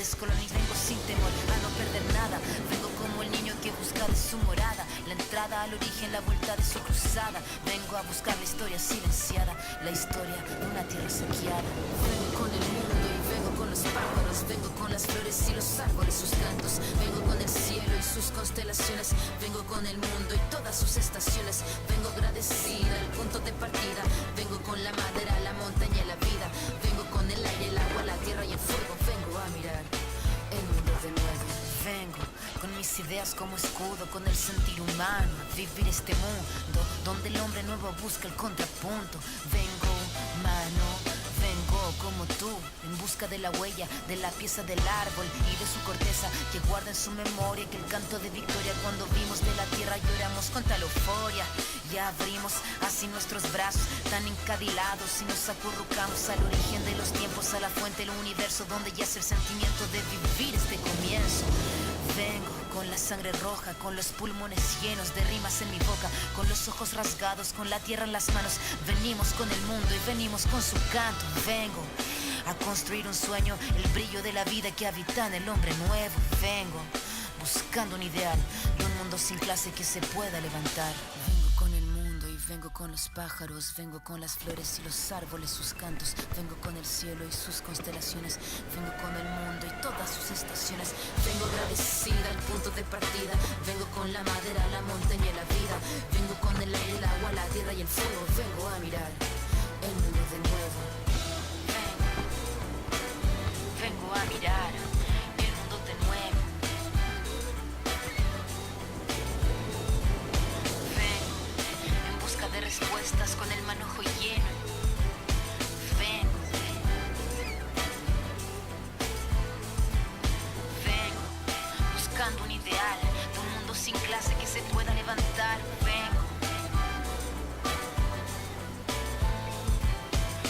descolón y vengo sin temor a no perder nada. Vengo como el niño que busca de su morada, la entrada al origen, la vuelta de su cruzada. Vengo a buscar la historia silenciada, la historia de una tierra saqueada. Vengo con el mundo y vengo con los pájaros, vengo con las flores y los árboles, sus cantos. Vengo con el cielo y sus constelaciones, vengo con el mundo y todas sus estaciones. Vengo agradecida al punto de partida, vengo con la madera, la montaña y la vida. Vengo con el aire, el agua, la tierra y el fuego. Vengo a mirar el mundo de nuevo. Vengo con mis ideas como escudo, con el sentir humano, a vivir este mundo donde el hombre nuevo busca el contrapunto. Vengo humano, vengo como tú, en busca de la huella, de la pieza del árbol y de su corteza, que guarda en su memoria que el canto de victoria cuando vimos de la tierra lloramos con tal euforia. Y abrimos así nuestros brazos tan encadilados y nos acurrucamos al origen de los tiempos, a la fuente del universo donde yace el sentimiento de vivir este comienzo. Vengo con la sangre roja, con los pulmones llenos de rimas en mi boca, con los ojos rasgados, con la tierra en las manos. Venimos con el mundo y venimos con su canto. Vengo a construir un sueño, el brillo de la vida que habita en el hombre nuevo. Vengo buscando un ideal de un mundo sin clase que se pueda levantar. Vengo con el mundo y vengo con los pájaros, vengo con las flores y los árboles, sus cantos. Vengo con el cielo y sus constelaciones, vengo con el mundo y todas sus estaciones. Vengo agradecida al punto de partida, vengo con la madera, la montaña y la vida. Vengo con el aire, el agua, la tierra y el fuego. Vengo a mirar el mundo de nuevo. Vengo a mirar el mundo de nuevo. Vengo en busca de respuestas con el manojo lleno. Vengo buscando un ideal de un mundo sin clase que se pueda levantar. Vengo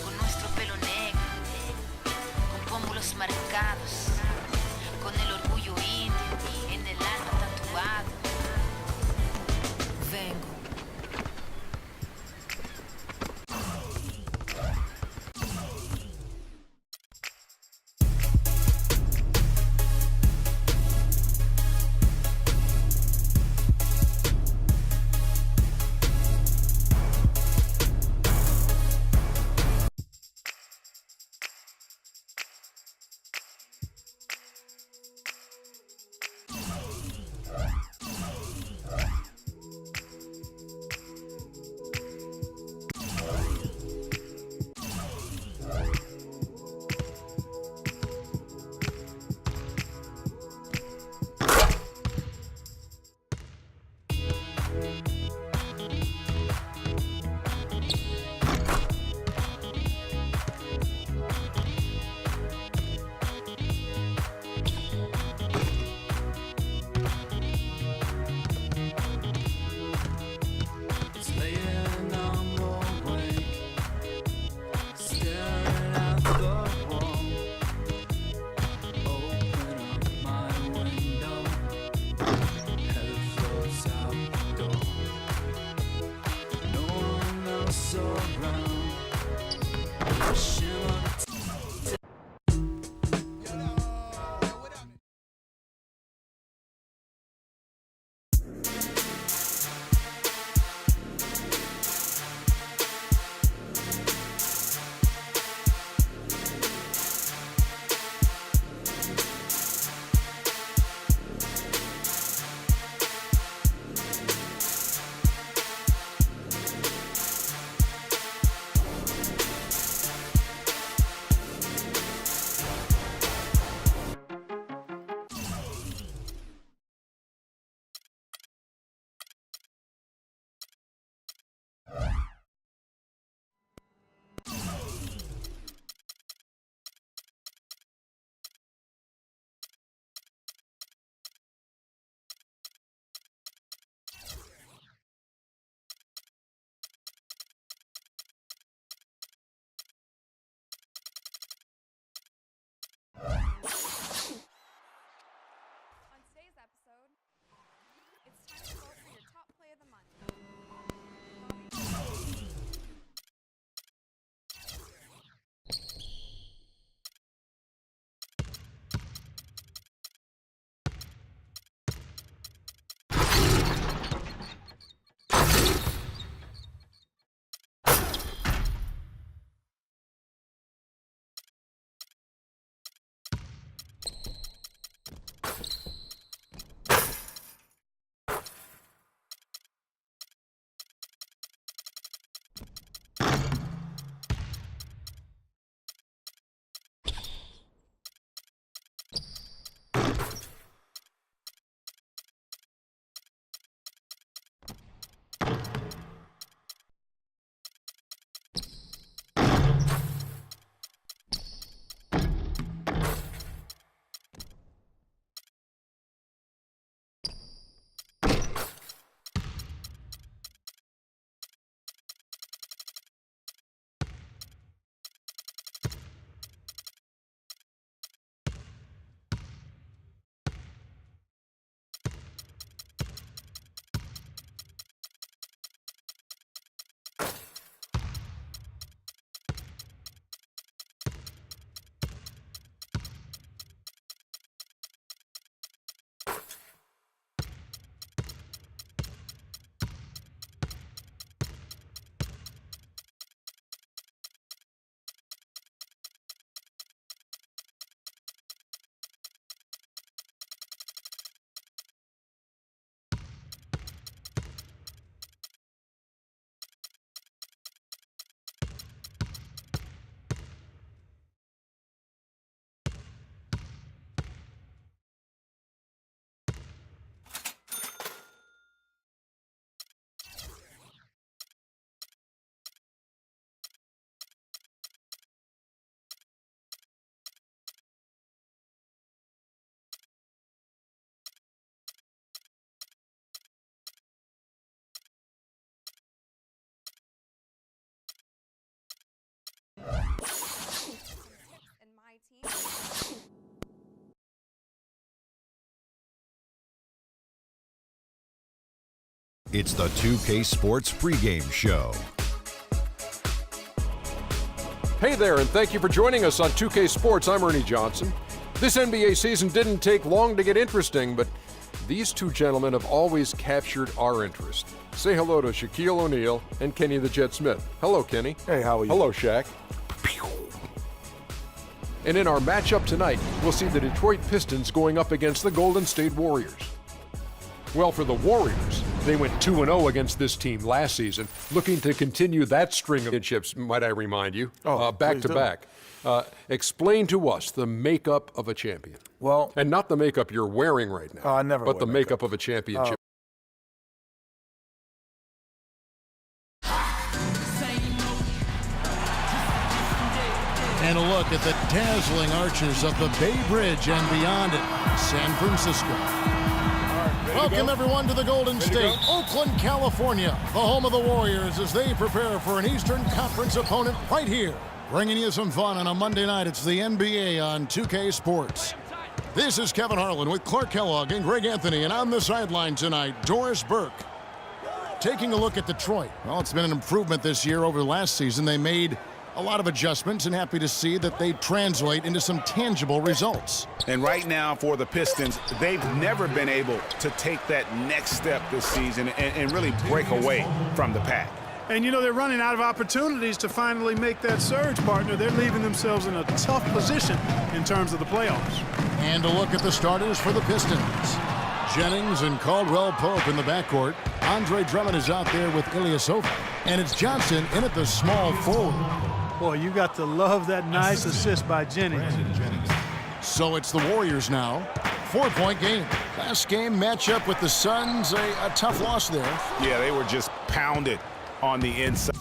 con nuestro pelo negro, con pómulos marcados, con el orgullo indio en el alma tatuado. Vengo. It's the 2K Sports pregame show. Hey there, and thank you for joining us on 2K Sports. I'm Ernie Johnson. This NBA season didn't take long to get interesting, but these two gentlemen have always captured our interest. Say hello to Shaquille O'Neal and Kenny the Jet Smith. Hello, Kenny. Hey, how are you? Hello, Shaq. And in our matchup tonight, we'll see the Detroit Pistons going up against the Golden State Warriors. Well, for the Warriors, they went 2-0 against this team last season, looking to continue that string of championships, might I remind you, back to back. Explain to us the makeup of a champion. Well, and not the makeup you're wearing right now, I never but the wear makeup of a championship. And a look at the dazzling arches of the Bay Bridge and beyond it, San Francisco. Welcome, everyone, to the Golden State, Oakland, California, the home of the Warriors as they prepare for an Eastern Conference opponent right here. Bringing you some fun on a Monday night. It's the NBA on 2K Sports. This is Kevin Harlan with Clark Kellogg and Greg Anthony, and on the sideline tonight, Doris Burke. Taking a look at Detroit. Well, it's been an improvement this year over last season. They made a lot of adjustments, and happy to see that they translate into some tangible results. And right now for the Pistons, they've never been able to take that next step this season and really break away from the pack. And, you know, they're running out of opportunities to finally make that surge, partner. They're leaving themselves in a tough position in terms of the playoffs. And a look at the starters for the Pistons. Jennings and Caldwell Pope in the backcourt. Andre Drummond is out there with Ilyasova. And it's Johnson in at the small forward. Boy, you got to love that nice assist by Jennings. So it's the Warriors now. 4-point game. Last game matchup with the Suns, a tough loss there. Yeah, they were just pounded on the inside,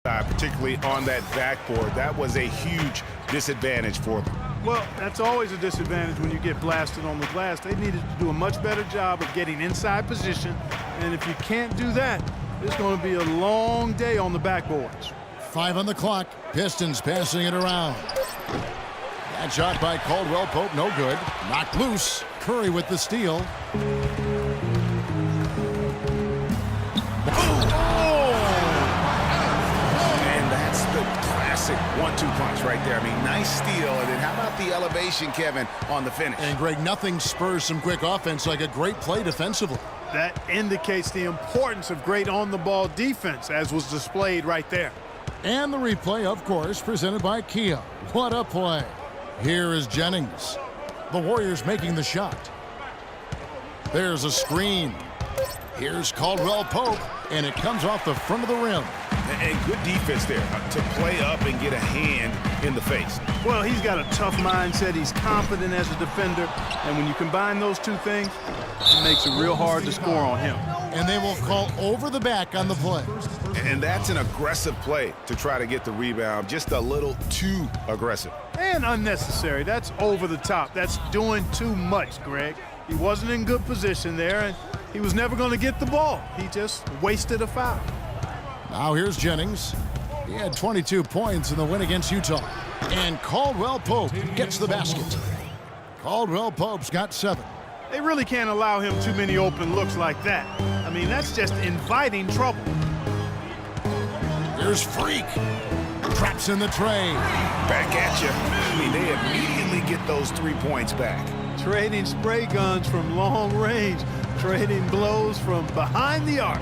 particularly on that backboard. That was a huge disadvantage for them. Well, that's always a disadvantage when you get blasted on the glass. They needed to do a much better job of getting inside position. And if you can't do that, it's going to be a long day on the backboards. 5 on the clock. Pistons passing it around. That shot by Caldwell Pope, no good. Knocked loose. Curry with the steal. And that's the classic 1-2 punch right there. I mean, nice steal. And then how about the elevation, Kevin, on the finish? And Greg, nothing spurs some quick offense like a great play defensively. That indicates the importance of great on-the-ball defense, as was displayed right there. And the replay, of course, presented by Kia. What a play. Here is Jennings. The Warriors making the shot. There's a screen. Here's Caldwell Pope, and it comes off the front of the rim. And good defense there to play up and get a hand in the face. Well, he's got a tough mindset. He's confident as a defender. And when you combine those two things, it makes it real hard to score on him. And they will call over the back on the play. And that's an aggressive play to try to get the rebound. Just a little too aggressive. And unnecessary. That's over the top. That's doing too much, Greg. He wasn't in good position there, and he was never going to get the ball. He just wasted a foul. Now here's Jennings. He had 22 points in the win against Utah. And Caldwell Pope gets the basket. Caldwell Pope's got 7. They really can't allow him too many open looks like that. I mean, that's just inviting trouble. Here's Freak. Traps in the tray. Back at you. I mean, they immediately get those 3 points back. Trading spray guns from long range. Trading blows from behind the arc.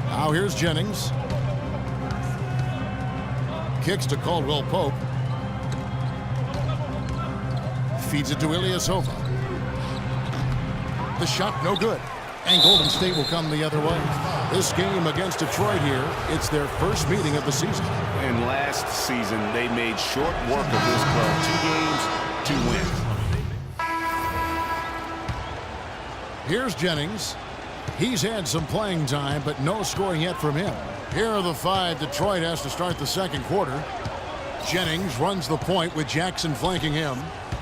Now here's Jennings. Kicks to Caldwell Pope. Feeds it to Ilyasova. The shot no good. And Golden State will come the other way. This game against Detroit here, it's their first meeting of the season. And last season, they made short work of this club. 2 games, 2 wins. Here's Jennings. He's had some playing time, but no scoring yet from him. Here are the 5 Detroit has to start the second quarter. Jennings runs the point with Jackson flanking him.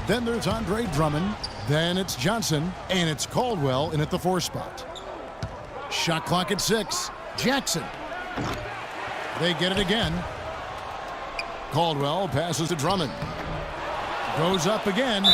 Then there's Andre Drummond. Then it's Johnson, and it's Caldwell in at the 4 spot. Shot clock at 6. Jackson. They get it again. Caldwell passes to Drummond. Goes up again.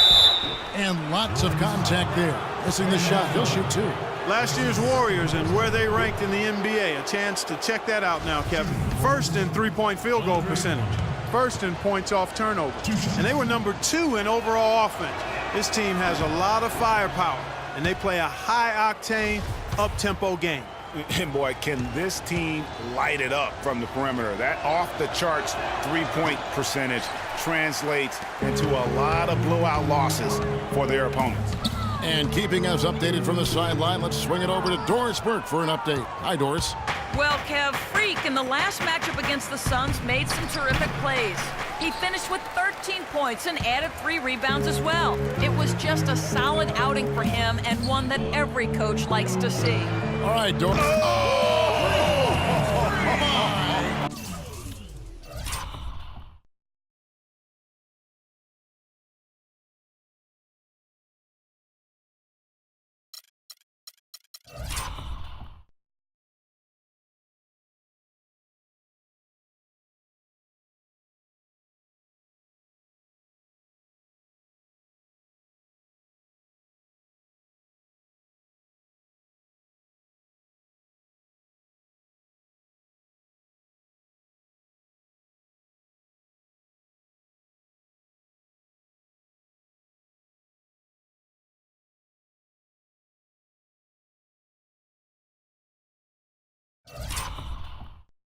And lots of contact there. Missing the shot. He'll shoot 2. Last year's Warriors and where they ranked in the NBA. A chance to check that out now, Kevin. First in three-point field goal percentage. First in points off turnover. And they were number 2 in overall offense. This team has a lot of firepower, and they play a high-octane, up-tempo game. And boy, can this team light it up from the perimeter. That off-the-charts three-point percentage translates into a lot of blowout losses for their opponents. And keeping us updated from the sideline, let's swing it over to Doris Burke for an update. Hi, Doris. Well, Kev, Freak in the last matchup against the Suns made some terrific plays. He finished with 13 points and added 3 rebounds as well. It was just a solid outing for him and one that every coach likes to see. All right, Doris.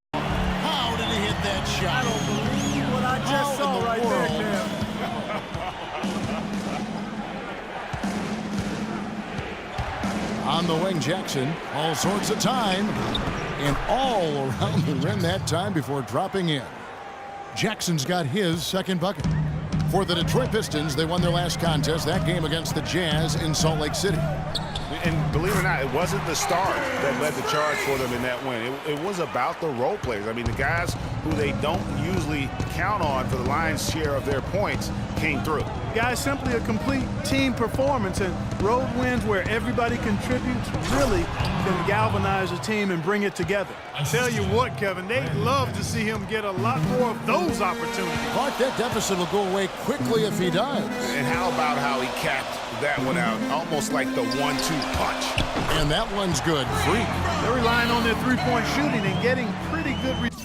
How did he hit that shot? I don't believe what I just saw right there, Cam. On the wing, Jackson. All sorts of time. And all around the rim that time before dropping in. Jackson's got his second bucket. For the Detroit Pistons, they won their last contest, that game against the Jazz in Salt Lake City. And believe it or not, it wasn't the stars that led the charge for them in that win. It was about the role players. I mean, the guys who they don't usually count on for the lion's share of their points came through. Guys, simply a complete team performance, and road wins where everybody contributes really can galvanize a team and bring it together. I tell you what, Kevin, they'd love to see him get a lot more of those opportunities. Clark, that deficit will go away quickly if he does. And how about how he capped that one out, almost like the 1-2 punch. And that one's good. Free. They're relying on their three-point shooting and getting pretty good results.